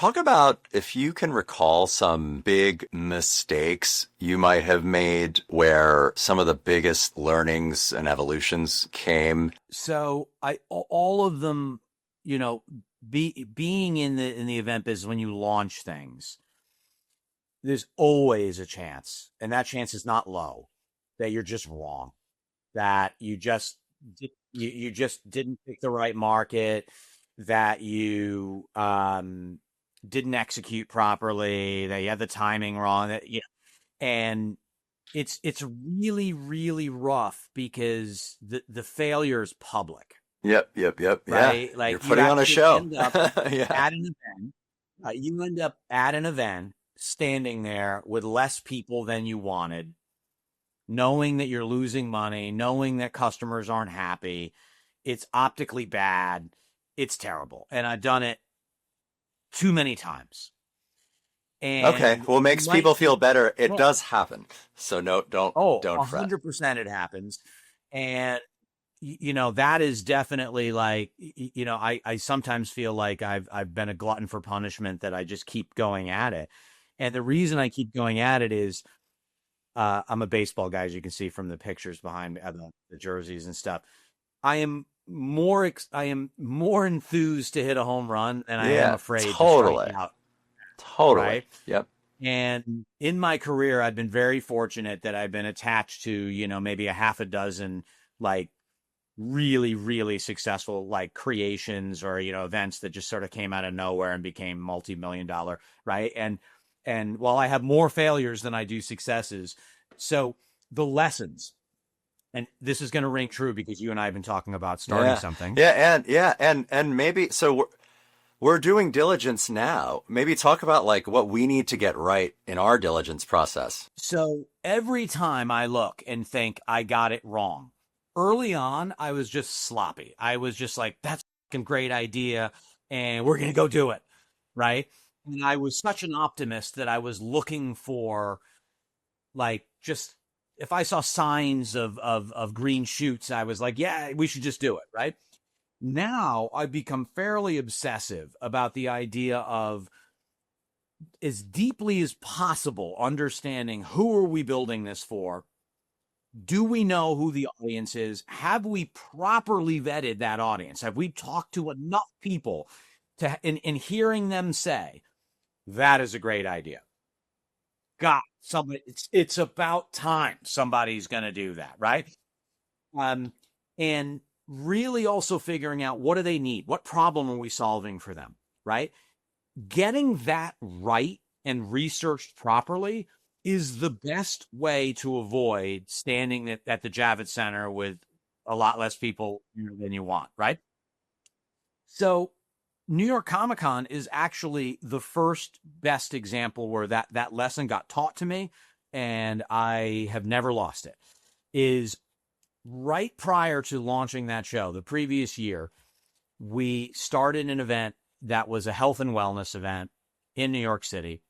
talk about if you can recall some big mistakes you might have made where some of the biggest learnings and evolutions came. So all of them, you know, being in the event business when you launch things, there's always a chance, and that chance is not low, that you're just wrong, that you just didn't pick the right market, that you didn't execute properly, that you had the timing wrong, and it's really really rough because the failure is public, Yep. Yeah. right? You're Like you putting on a actually show. end up Yeah. at an event, standing there with less people than you wanted, knowing that you're losing money, knowing that customers aren't happy. It's optically bad. It's terrible. And I've done it too many times. Okay. And Well, it you makes might people feel think, better. It well, does happen. So no, oh, don't fret. 100% it happens. And, that is definitely like, I sometimes feel like I've been a glutton for punishment, that I just keep going at it. And the reason I keep going at it is I'm a baseball guy, as you can see from the pictures behind me, the jerseys and stuff. I am more enthused to hit a home run than I am Yeah, afraid to strike totally. out, Totally. right? Yep. And in my career, I've been very fortunate that I've been attached to, maybe a half a dozen like really, really successful like creations or, events that just sort of came out of nowhere and became multi-million dollar, right? And while I have more failures than I do successes, so the lessons, and this is going to ring true because you and I have been talking about starting Yeah. something. And maybe so we're doing diligence now. Maybe talk about like what we need to get right in our diligence process. So every time I look and think I got it wrong, early on, I was just sloppy. I was just like, that's a great idea, and we're going to go do it. Right. And I was such an optimist that I was looking for, like, just if I saw signs of green shoots, I was like, yeah, we should just do it. Right. Now I've become fairly obsessive about the idea of, as deeply as possible, understanding who are we building this for? Do we know who the audience is? Have we properly vetted that audience? Have we talked to enough people to in hearing them say that is a great idea? God, somebody, it's about time somebody's going to do that, right? Um, and really also figuring out, what do they need? What problem are we solving for them, right? Getting that right and researched properly is the best way to avoid standing at the Javits Center with a lot less people than you want, right? So New York Comic Con is actually the first best example where that lesson got taught to me, and I have never lost it. Is right prior to launching that show, the previous year, we started an event that was a health and wellness event in New York City,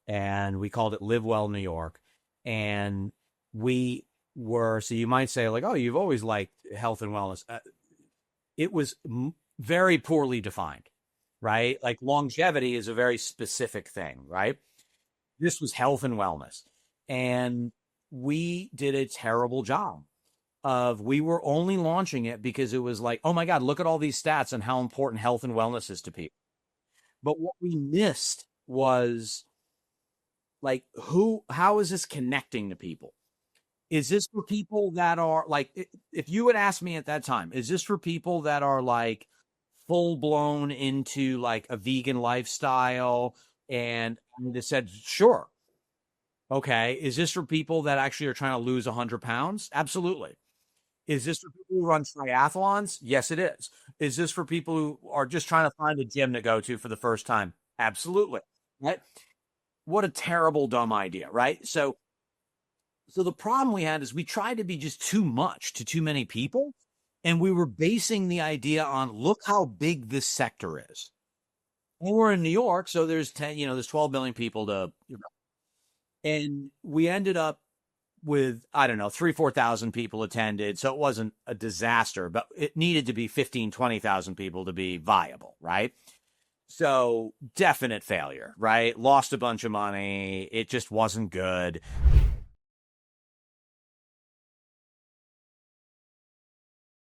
and we called it Live Well New York. And we were, so you might say like, oh, you've always liked health and wellness. It was very poorly defined, right? Like longevity is a very specific thing, right? This was health and wellness. And we did a terrible job of, we were only launching it because it was like, oh my God, look at all these stats and how important health and wellness is to people. But what we missed was like, how is this connecting to people? Is this for people that are like, if you had asked me at that time, is this for people that are like full blown into like a vegan lifestyle? And I would have said, sure. Okay. Is this for people that actually are trying to lose 100 pounds? Absolutely. Is this for people who run triathlons? Yes, it is. Is this for people who are just trying to find a gym to go to for the first time? Absolutely. Right. What a terrible, dumb idea. Right. So the problem we had is we tried to be just too much to too many people. And we were basing the idea on, look how big this sector is. And we're in New York, so there's 10, there's 12 million people and we ended up with, I don't know, 4,000 people attended. So it wasn't a disaster, but it needed to be 15, 20,000 people to be viable, right? So definite failure, right? Lost a bunch of money. It just wasn't good.